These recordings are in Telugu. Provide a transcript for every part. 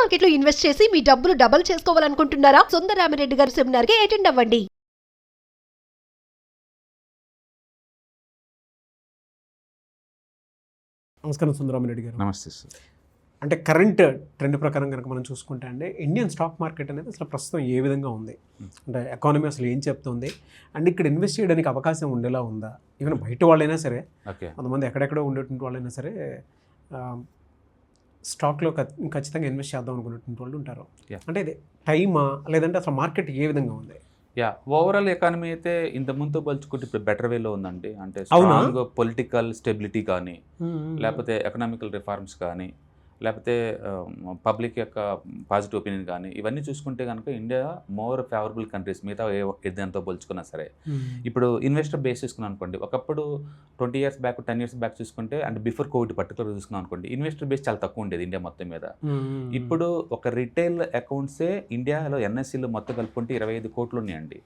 మార్కెట్లో ఇన్వెస్ట్ చేసి మీ డబ్బులు డబుల్ చేసుకోవాలనుకుంటున్నారా? సుందరరామిరెడ్డి గారి సెమినార్ కి అటెండ్ అవ్వండి. నమస్కారం సుందరరామిరెడ్డి గారు. నమస్తే సార్. అంటే కరెంట్ ట్రెండ్ ప్రకారం కనుక మనం చూసుకుంటే అండి, ఇండియన్ స్టాక్ మార్కెట్ అనేది అసలు ప్రస్తుతం ఏ విధంగా ఉంది, అంటే ఎకానమీ అసలు ఏం చెప్తుంది, అండ్ ఇక్కడ ఇన్వెస్ట్ చేయడానికి అవకాశం ఉండేలా ఉందా? ఈవెన్ బయట వాళ్ళైనా సరే, కొంతమంది ఎక్కడెక్కడో ఉండేటువంటి వాళ్ళైనా సరే స్టాక్లో ఖచ్చితంగా ఇన్వెస్ట్ చేద్దాం అనుకునేటువంటి వాళ్ళు ఉంటారు. అంటే ఇది టైమా, లేదంటే అసలు మార్కెట్ ఏ విధంగా ఉంది? ఓవరాల్ ఎకానమీ అయితే ఇంత ముందు పోల్చుకుంటే ఇప్పుడు బెటర్ వేలో ఉందండి. అంటే స్ట్రాంగ్ పొలిటికల్ స్టెబిలిటీ కానీ, లేకపోతే ఎకనామికల్ రిఫార్మ్స్ కానీ, లేకపోతే పబ్లిక్ యొక్క పాజిటివ్ ఒపీనియన్ కానీ, ఇవన్నీ చూసుకుంటే కనుక ఇండియా మోర్ ఫేవరబుల్ కంట్రీస్ మిగతా ఏదంతో పోల్చుకున్నా సరే. ఇప్పుడు ఇన్వెస్టర్ బేస్ చూసుకున్నాం అనుకోండి, ఒకప్పుడు 20 years బ్యాక్ 10 years బ్యాక్ చూసుకుంటే, అంటే బిఫోర్ కోవిడ్ పర్టికులర్ చూసుకున్నాం అనుకోండి, ఇన్వెస్టర్ బేస్ చాలా తక్కువ ఉండేది ఇండియా మొత్తం మీద. ఇప్పుడు ఒక రిటైల్ అకౌంట్సే ఇండియాలో ఎన్ఎస్సీలు మొత్తం కలుపుకుంటే 25 కోట్లు ఉన్నాయండి.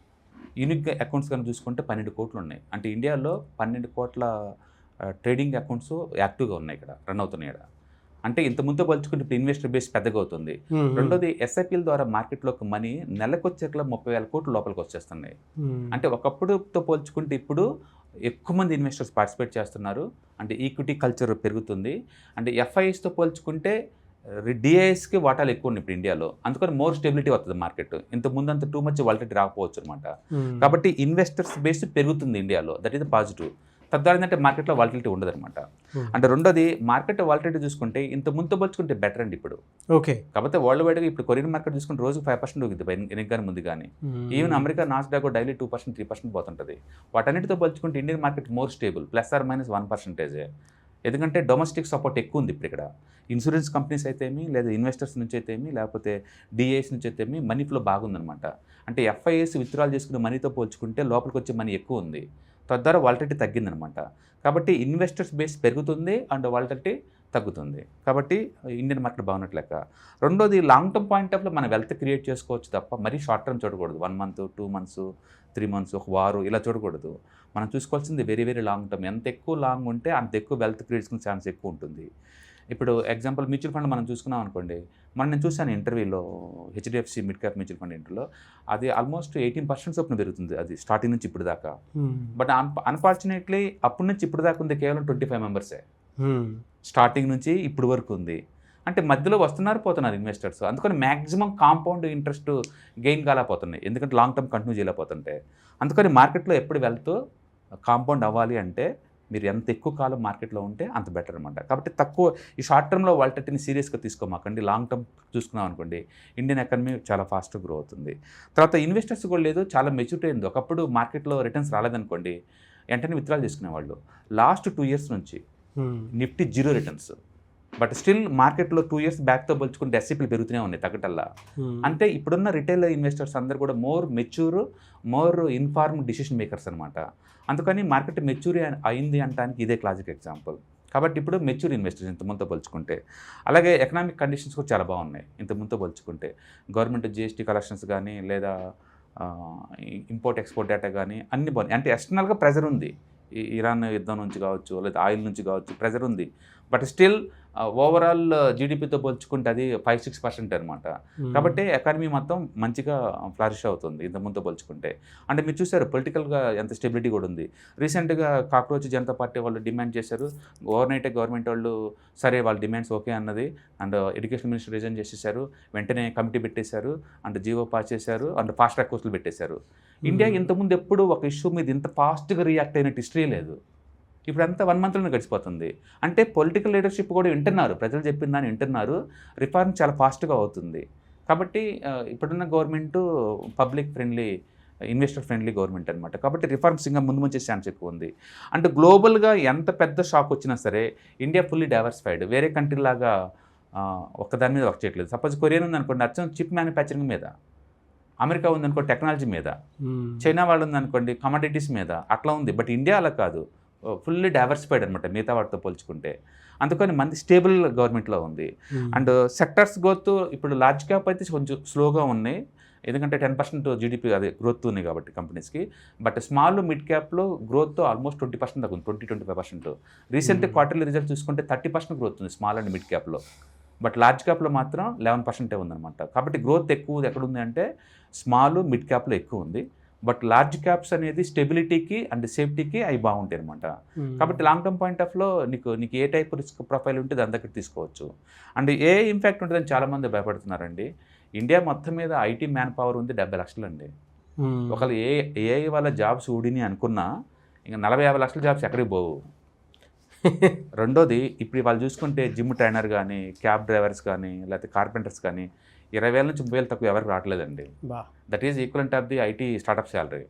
యూనిక్ అకౌంట్స్ కనుక చూసుకుంటే 12 కోట్లు ఉన్నాయి. అంటే ఇండియాలో 12 కోట్ల ట్రేడింగ్ అకౌంట్స్ యాక్టివ్గా ఉన్నాయి, ఇక్కడ రన్ అవుతున్నాయి. ఇక్కడ అంటే ఇంత ముందు పోల్చుకుంటే ఇప్పుడు ఇన్వెస్టర్ బేస్ పెద్దగా అవుతుంది. రెండోది ఎస్ఐపిల ద్వారా మార్కెట్లోకి మనీ నెలకు వచ్చేట్లా 30,000 కోట్లు లోపలికి వచ్చేస్తున్నాయి. అంటే ఒకప్పుడుతో పోల్చుకుంటే ఇప్పుడు ఎక్కువ మంది ఇన్వెస్టర్స్ పార్టిసిపేట్ చేస్తున్నారు. అంటే ఈక్విటీ కల్చర్ పెరుగుతుంది. అంటే ఎఫ్ఐఎస్తో పోల్చుకుంటే డిఐఎస్కి వాటాలు ఎక్కువ ఉన్నాయి ఇప్పుడు ఇండియాలో. అందుకని మోర్ స్టెబిలిటీ వస్తుంది మార్కెట్. ఇంత ముందంత టూ మచ్ వాలటిలిటీ రాకపోవచ్చు అనమాట. కాబట్టి ఇన్వెస్టర్స్ బేస్ పెరుగుతుంది ఇండియాలో. That is the positive. తద్వారా ఏంటంటే మార్కెట్లో వాలటిలిటీ ఉండదన్నమాట. అంటే రెండోది మార్కెట్ వాలటిలిటీ చూసుకుంటే ఇంత ముందు పోల్చుకుంటే బెటర్ అండి ఇప్పుడు. ఓకే. కాకపోతే వరల్డ్ వైడ్గా ఇప్పుడు కొరియన్ మార్కెట్ చూసుకుంటే రోజు 5% ఊగింది ఎన్నికగానే ముందు కానీ. Even America Nasdaq daily 2% 3% పోతుంటుంది. వాటన్నిటితో పోల్చుకుంటే Indian market more stable, +or-1%. ఎందుకంటే డొమెస్టిక్ సపోర్ట్ ఎక్కువ ఉంది ఇప్పుడు ఇక్కడ. ఇన్సూరెన్స్ కంపెనీస్ అయితేమి, లేదా ఇన్వెస్టర్స్ నుంచి అయితేమి, లేకపోతే డిఐఎస్ నుంచి అయితేమి మనీ ఫ్లో బాగుందనమాట. అంటే ఎఫ్ఐఎస్ విత్డ్రాల్ చేసుకునే మనీతో పోల్చుకుంటే లోపలికి వచ్చే మనీ ఎక్కువ ఉంది. తద్వారా వాలటిలిటీ తగ్గిందనమాట. కాబట్టి ఇన్వెస్టర్స్ బేస్ పెరుగుతుంది అండ్ వాలటిలిటీ తగ్గుతుంది. కాబట్టి ఇండియన్ మార్కెట్ బాగున్నట్లు లెక్క. రెండోది లాంగ్ టర్మ్ పాయింట్ ఆఫ్లో మనం వెల్త్ క్రియేట్ చేసుకోవచ్చు తప్ప మరీ షార్ట్ టర్మ్ చూడకూడదు. 1 month 2 months 3 months ఒక వారు ఇలా చూడకూడదు. మనం చూసుకోవాల్సింది వెరీ వెరీ లాంగ్ టర్మ్. ఎంత ఎక్కువ లాంగ్ ఉంటే అంత ఎక్కువ వెల్త్ క్రియేట్ చేసుకునే ఛాన్స్ ఎక్కువ ఉంటుంది. ఇప్పుడు ఎగ్జాంపుల్ మ్యూచువల్ ఫండ్ మనం చూసుకున్నాం అనుకోండి, నేను చూసాను ఇంటర్వ్యూలో HDFC mid cap mutual fund ఇంటర్వ్యూలో, అది ఆల్మోస్ట్ 18% చొప్పున పెరుగుతుంది అది స్టార్టింగ్ నుంచి ఇప్పుడు దాకా. బట్ అన్ఫార్చునేట్లీ అప్పటి నుంచి ఇప్పుడు దాకా ఉంది కేవలం 25 members స్టార్టింగ్ నుంచి ఇప్పుడు వరకు ఉంది. అంటే మధ్యలో వస్తున్నారు పోతున్నారు ఇన్వెస్టర్స్. అందుకని మ్యాక్సిమం కాంపౌండ్ ఇంట్రెస్ట్ గెయిన్ కాలేకపోతున్నాయి, ఎందుకంటే లాంగ్ టర్మ్ కంటిన్యూ చేయలేకపోతుంటే. అందుకని మార్కెట్లో ఎప్పుడు వెళ్తూ కాంపౌండ్ అవ్వాలి అంటే మీరు ఎంత ఎక్కువ కాలం మార్కెట్లో ఉంటే అంత బెటర్ అనమాట. కాబట్టి తక్కువ ఈ షార్ట్ టర్మ్లో వాలటిలిటీని సీరియస్గా తీసుకోమాకండి. లాంగ్ టర్మ్ చూసుకున్నాం అనుకోండి ఇండియన్ ఎకానమీ చాలా ఫాస్ట్గా గ్రో అవుతుంది. తర్వాత ఇన్వెస్టర్స్ కూడా లేదు, చాలా మెచ్యూరిటీ అయింది. ఒకప్పుడు మార్కెట్లో రిటర్న్స్ రాలేదనుకోండి వెంటనే విత్డ్రాల్ చేసుకునేవాళ్ళు. లాస్ట్ 2 years నుంచి నిఫ్టీ 0 returns. బట్ స్టిల్ మార్కెట్లో 2 years బ్యాక్తో పోల్చుకుంటే ఎస్ఐపీలు పెరుగుతూనే ఉన్నాయి తగ్గటల్లా. అంటే ఇప్పుడున్న రిటైల్ ఇన్వెస్టర్స్ అందరూ కూడా more mature, more informed decision makers అనమాట. అందుకని మార్కెట్ మెచ్యూర్ అయింది అనడానికి ఇదే క్లాసిక్ ఎగ్జాంపుల్. కాబట్టి ఇప్పుడు మెచ్యూర్ ఇన్వెస్టర్స్ ఇంత ముందుతో పోల్చుకుంటే. అలాగే ఎకనామిక్ కండిషన్స్ కూడా చాలా బాగున్నాయి ఇంత ముందుతో పోల్చుకుంటే. గవర్నమెంట్ జిఎస్టీ కలెక్షన్స్ కానీ, లేదా ఇంపోర్ట్ ఎక్స్పోర్ట్ డేటా కానీ అన్ని బాగున్నాయి. అంటే ఎక్స్టర్నల్గా ప్రెజర్ ఉంది, ఇరాన్ యుద్ధం నుంచి కావచ్చు, లేదా ఆయిల్ నుంచి కావచ్చు, ప్రెజర్ ఉంది. బట్ స్టిల్ ఓవరాల్ జీడిపితో పోల్చుకుంటే అది 5-6% అనమాట. కాబట్టి ఎకానమీ మొత్తం మంచిగా ఫ్లరిష్ అవుతుంది ఇంత ముందుతో పోల్చుకుంటే. అంటే మీరు చూసారు పొలిటికల్గా ఎంత స్టెబిలిటీ కూడా ఉంది. రీసెంట్గా కాక్రోచ్ జనతా పార్టీ వాళ్ళు డిమాండ్ చేశారు, ఓవర్నైట్ గవర్నమెంట్ వాళ్ళు సరే వాళ్ళ డిమాండ్స్ ఓకే అన్నది. అండ్ ఎడ్యుకేషన్ మినిస్టర్ రిజైన్ చేసేసారు, వెంటనే కమిటీ పెట్టేశారు, అండ్ జీవో పాస్ చేశారు, అండ్ ఫాస్ట్ ట్రాక్ కోర్సులు పెట్టేశారు. ఇండియా ఇంతకుముందు ఎప్పుడు ఒక ఇష్యూ మీద ఇంత ఫాస్ట్గా రియాక్ట్ అయినట్టు హిస్టరీ లేదు. ఇప్పుడంతా 1 monthలోనే గడిచిపోతుంది. అంటే పొలిటికల్ లీడర్షిప్ కూడా వింటున్నారు, ప్రజలు చెప్పిన దాన్ని వింటున్నారు, రిఫార్మ్ చాలా ఫాస్ట్గా అవుతుంది. కాబట్టి ఇప్పుడున్న government public friendly, investor friendly government అనమాట. కాబట్టి రిఫార్మ్స్ ఇంకా ముందు వచ్చే ఛాన్స్ ఎక్కువ ఉంది. అంటే గ్లోబల్గా ఎంత పెద్ద షాక్ వచ్చినా సరే ఇండియా ఫుల్లీ డైవర్సిఫైడ్. వేరే కంట్రీ లాగా ఒక్కదాని మీద వర్క్ చేయట్లేదు. సపోజ్ కొరియన్ ఉందనుకోండి, అచ్చం చిప్ మ్యానుఫ్యాక్చరింగ్ మీద, అమెరికా ఉందనుకో టెక్నాలజీ మీద, చైనా వాళ్ళు ఉందనుకోండి కమోడిటీస్ మీద, అట్లా ఉంది. బట్ ఇండియా అలా కాదు, ఫుల్లీ డైవర్సిఫైడ్ అనమాట మిగతా వాటితో పోల్చుకుంటే. అందుకని మంది స్టేబుల్ గవర్నమెంట్లో ఉంది. అండ్ సెక్టర్స్ గ్రోత్ ఇప్పుడు లార్జ్ క్యాప్ అయితే కొంచెం స్లోగా ఉన్నాయి, ఎందుకంటే 10% జీడిపి అదే గ్రోత్ ఉంది కాబట్టి కంపెనీస్కి. బట్ స్మాల్ మిడ్ క్యాప్లో గ్రోత్ ఆల్మోస్ట్ 20% దాకా ఉంది, 20-25%. రీసెంట్ క్వార్టర్లీ రిజల్ట్ చూసుకుంటే 30% గ్రోత్ ఉంది స్మాల్ అండ్ మిడ్ క్యాప్లో. బట్ లార్జ్ క్యాప్లో మాత్రం 11% ఉందన్నమాట. కాబట్టి గ్రోత్ ఎక్కువ ఎక్కడుంది అంటే స్మాల్ మిడ్ క్యాప్లో ఎక్కువ ఉంది. బట్ లార్జ్ క్యాప్స్ అనేది స్టెబిలిటీకి అండ్ సేఫ్టీకి అవి బాగుంటాయి అనమాట. కాబట్టి లాంగ్ టర్మ్ పాయింట్ ఆఫ్లో నీకు ఏ టైప్ రిస్క్ ప్రొఫైల్ ఉంటే దాని దగ్గర తీసుకోవచ్చు. అండ్ ఏ ఇంపాక్ట్ ఉంటుందని చాలామంది భయపడుతున్నారండి. ఇండియా మొత్తం మీద ఐటీ మ్యాన్ పవర్ ఉంది 70 లక్షలు అండి. ఒకళ్ళు ఏఐ వాళ్ళ జాబ్స్ ఊడిని అనుకున్నా ఇంకా 40-50 లక్షల జాబ్స్ ఎక్కడికి పోవు. రెండోది ఇప్పుడు వాళ్ళు చూసుకుంటే జిమ్ ట్రైనర్ కానీ, క్యాబ్ డ్రైవర్స్ కానీ, లేకపోతే కార్పెంటర్స్ కానీ 20,000 నుంచి 30,000 తక్కువ ఎవరికి రావట్లేదండి. That is equivalent of the IT startup salary.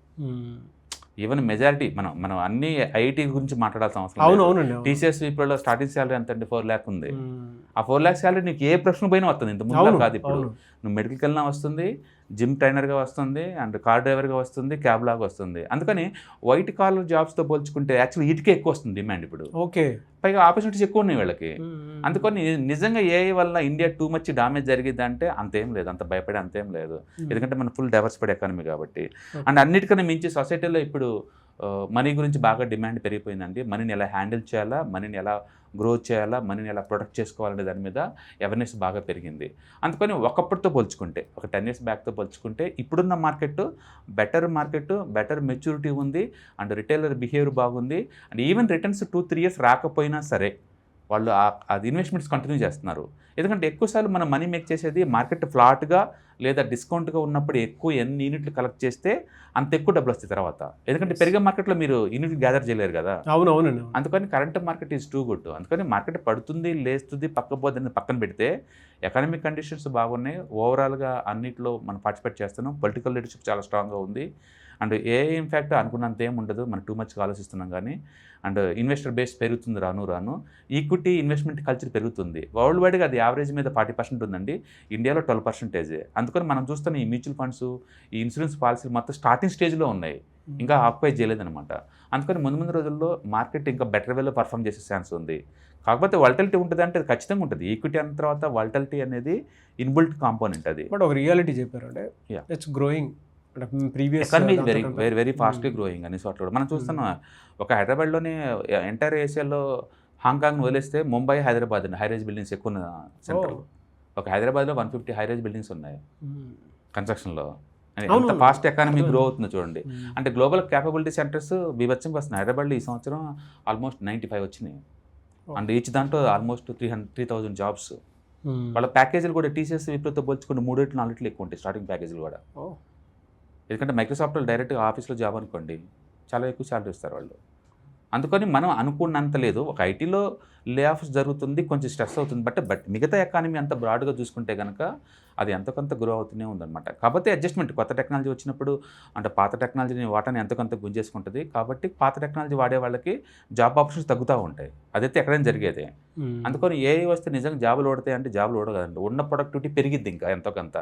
Even majority మనం అన్ని ఐటీ గురించి మాట్లాడాల్సిన అవసరం లేదు. టీసీఎస్ ఇప్పుడు స్టార్టింగ్ శాలరీ ఎంత అండి? 4 lakh ఉంది. ఆ 4 lakh శాలరీ నీకు ఏ ప్రశ్న పోయినా వస్తుంది. ఇంత ముందు కాదు. ఇప్పుడు నువ్వు మెడికల్కి వెళ్ళినా వస్తుంది, జిమ్ ట్రైనర్గా వస్తుంది, అండ్ కార్ డ్రైవర్గా వస్తుంది, క్యాబ్ లాగా వస్తుంది. అందుకని వైట్ కాలర్ జాబ్స్తో పోల్చుకుంటే యాక్చువల్లీ వీటికే ఎక్కువ వస్తుంది డిమాండ్ ఇప్పుడు. ఓకే, పైగా ఆపర్చునిటీస్ ఎక్కువ ఉన్నాయి వీళ్ళకి. అందుకని నిజంగా ఏఐ వల్ల ఇండియా టూ మచ్ డామేజ్ జరిగింది అంటే అంతేం లేదు, అంత భయపడే అంతేం లేదు. ఎందుకంటే మన ఫుల్ డైవర్సిఫైడ్ ఎకానమీ కాబట్టి. అండ్ అన్నిటికన్నా మించి సొసైటీలో ఇప్పుడు మనీ గురించి బాగా డిమాండ్ పెరిగిపోయిందండి. మనీని ఎలా హ్యాండిల్ చేయాలా, మనీని ఎలా గ్రో చేయాలా, మనీని ఎలా ప్రొటెక్ట్ చేసుకోవాలనే దాని మీద అవేర్నెస్ బాగా పెరిగింది. అందుకని ఒకప్పటితో పోల్చుకుంటే, ఒక 10 years బ్యాక్తో పోల్చుకుంటే ఇప్పుడున్న మార్కెట్ బెటర్ మెచ్యూరిటీ ఉంది. అండ్ రిటైలర్ బిహేవియర్ బాగుంది. అండ్ ఈవెన్ రిటర్న్స్ 2-3 years రాకపోయినా సరే వాళ్ళు అది ఇన్వెస్ట్మెంట్స్ కంటిన్యూ చేస్తున్నారు. ఎందుకంటే ఎక్కువసార్లు మనం మనీ మేక్ చేసేది మార్కెట్ ఫ్లాట్గా లేదా డిస్కౌంట్గా ఉన్నప్పుడు ఎన్ని యూనిట్లు కలెక్ట్ చేస్తే అంత ఎక్కువ డబ్బులు వస్తాయి తర్వాత. ఎందుకంటే పెరిగే మార్కెట్లో మీరు యూనిట్లు గ్యాదర్ చేయలేరు కదా. అవునవునండి. అందుకని current market is too good. అందుకని మార్కెట్ పడుతుంది, లేస్తుంది, పక్కపోతుంది పక్కన పెడితే ఎకనామిక్ కండిషన్స్ బాగున్నాయి. ఓవరాల్గా అన్నింటిలో మనం పార్టిసిపేట్ చేస్తున్నాం. పొలిటికల్ లీడర్షిప్ చాలా స్ట్రాంగ్గా ఉంది. అండ్ ఏ ఇన్ఫ్యాక్ట్ అనుకున్నంత ఏం ఉండదు, మనం టూ మచ్గా ఆలోచిస్తున్నాం కానీ. అండ్ ఇన్వెస్టర్ బేస్ పెరుగుతుంది రాను. ఈక్విటీ ఇన్వెస్ట్మెంట్ కల్చర్ పెరుగుతుంది. వరల్డ్ వైడ్గా అది యావరేజ్ మీద 40% ఉందండి. ఇండియాలో 12%. అందుకని మనం చూస్తున్న ఈ మ్యూచువల్ ఫండ్స్, ఈ ఇన్సూరెన్స్ పాలసీలు మొత్తం స్టార్టింగ్ స్టేజ్లో ఉన్నాయి, ఇంకా ఆక్యుపై చేయలేదన్నమాట. అందుకని ముందు రోజుల్లో మార్కెట్ ఇంకా బెటర్ వేలో పర్ఫామ్ చేసే ఛాన్స్ ఉంది. కాకపోతే వాలటిలిటీ ఉంటుంది అంటే ఖచ్చితంగా ఉంటుంది. ఈక్విటీ అన్న తర్వాత వాలటిలిటీ అనేది ఇన్బిల్ట్ కాంపోనెంట్ అది. బట్ ఒక రియాలిటీ చెప్పారు అంటే ఇట్స్ గ్రోయింగ్. ఎకానమీ వెరీ ఫాస్ట్గా గ్రోయింగ్ అనే చోట్ల మనం చూస్తున్నాం. ఒక హైదరాబాద్లోనే ఎంటైర్ ఏషియాలో హాంకాంగ్ వదిలేస్తే ముంబై, హైదరాబాద్ హైరైజ్ బిల్డింగ్స్ ఎక్కువ సెంటర్. ఒక హైదరాబాద్లో 150 హైరైజ్ బిల్డింగ్స్ ఉన్నాయి కన్స్ట్రక్షన్లో. ఎంత ఫాస్ట్ ఎకానమీ గ్రో అవుతుందో చూడండి. అంటే గ్లోబల్ క్యాపబిలిటీ సెంటర్స్ బీభత్సంగా వస్తున్నాయి. హైదరాబాద్లో ఈ సంవత్సరం ఆల్మోస్ట్ 95 వచ్చినాయి. అండ్ ఈచ్ దాంట్లో ఆల్మోస్ట్ 3,000 జాబ్స్. వాళ్ళ ప్యాకేజీలు కూడా టీసీఎస్ విప్లతో పోల్చుకుంటే 3-4 ఎక్కువ ఉంటాయి స్టార్టింగ్ ప్యాకేజీలు కూడా. ఎందుకంటే మైక్రోసాఫ్ట్లో డైరెక్ట్గా ఆఫీస్లో జాబ్ అనుకోండి, చాలా ఎక్కువ శాలరీ ఇస్తారు వాళ్ళు. అందుకని మనం అనుకున్నంత లేదు. ఒక ఐటీలో లే ఆఫ్స్ జరుగుతుంది, కొంచెం స్ట్రెస్ అవుతుంది. బట్ మిగతా ఎకానమీ అంత బ్రాడ్గా చూసుకుంటే కనుక అది ఎంతకంత గ్రో అవుతూనే ఉందన్నమాట. కాబట్టి అడ్జస్ట్మెంట్ కొత్త టెక్నాలజీ వచ్చినప్పుడు అంటే పాత టెక్నాలజీని వాటాన్ని ఎంతకంత గుంజేసుకుంటుంది. కాబట్టి పాత టెక్నాలజీ వాడే వాళ్ళకి జాబ్ ఆప్షన్స్ తగ్గుతూ ఉంటాయి. అదైతే ఎక్కడైనా జరిగేదే. అందుకని ఏఐ వస్తే నిజంగా జాబులు ఓడతాయి అంటే జాబులు ఓడగదండి. ఉన్న ప్రొడక్టివిటీ పెరిగిద్ది ఇంకా ఎంతోకంత.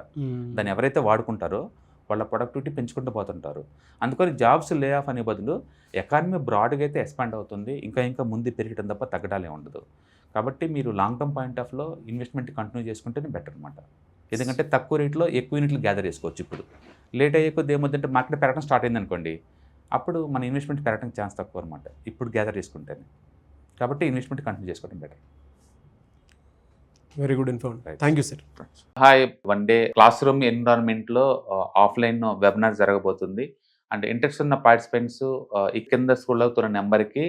దాన్ని ఎవరైతే వాడుకుంటారో వాళ్ళ ప్రొడక్టివిటీ పెంచుకుంటూ పోతుంటారు. అందుకని జాబ్స్ లే ఆఫ్ అనే బదులు ఎకానమీ బ్రాడ్గా అయితే ఎక్స్పాండ్ అవుతుంది. ఇంకా ముందు పెరగడం తప్ప తగ్గడాలే ఉండదు. కాబట్టి మీరు లాంగ్ టర్మ్ పాయింట్ ఆఫ్లో ఇన్వెస్ట్మెంట్ కంటిన్యూ చేసుకుంటేనే బెటర్ అనమాట. ఎందుకంటే తక్కువ రేట్లో ఎక్కువ యూనిట్లు గ్యాదర్ చేసుకోవచ్చు. ఇప్పుడు లేట్ అయ్యే కొద్ది ఏమొద్దంటే మార్కెట్ పెరగడం స్టార్ట్ అయింది అనుకోండి, అప్పుడు మన ఇన్వెస్ట్మెంట్ పెరగడం ఛాన్స్ తక్కువ అనమాట ఇప్పుడు గ్యాదర్ చేసుకుంటేనే. కాబట్టి ఇన్వెస్ట్మెంట్ కంటిన్యూ చేసుకోవడం better. Very good information. Thank you sir. Hi, one day class room ఎన్విరాన్మెంట్లో ఆఫ్లైన్ వెబినార్ జరగబోతుంది. అండ్ ఇంట్రెస్ట్ ఉన్న పార్టిసిపెంట్స్ ఈ కింద స్క్రోల్ అవుతున్న నెంబర్కి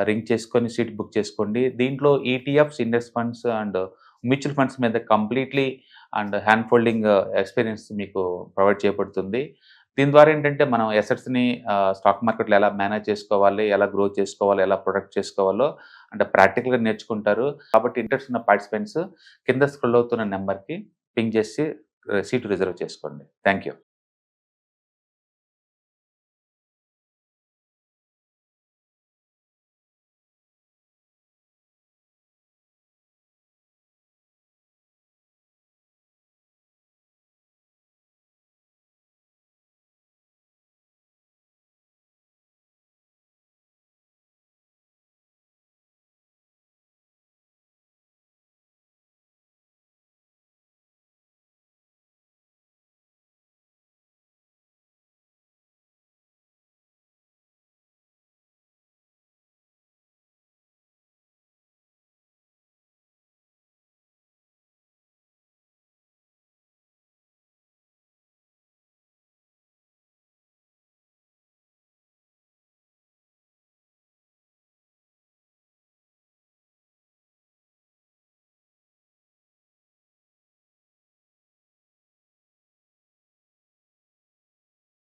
రింగ్ చేసుకొని సీట్ బుక్ చేసుకోండి. దీంట్లో ETFs, index funds and mutual funds మీద completely and hand holding experience మీకు ప్రొవైడ్ చేయబడుతుంది. దీని ద్వారా ఏంటంటే మనం ఎసెట్స్ని స్టాక్ మార్కెట్లో ఎలా మేనేజ్ చేసుకోవాలి, ఎలా గ్రో చేసుకోవాలి, ఎలా ప్రొటెక్ట్ చేసుకోవాలో అంటే ప్రాక్టికల్గా నేర్చుకుంటారు. కాబట్టి ఇంట్రెస్ట్ ఉన్న పార్టిసిపెంట్స్ కింద స్క్రోల్ అవుతున్న నెంబర్కి పింగ్ చేసి సీటు రిజర్వ్ చేసుకోండి. Thank you.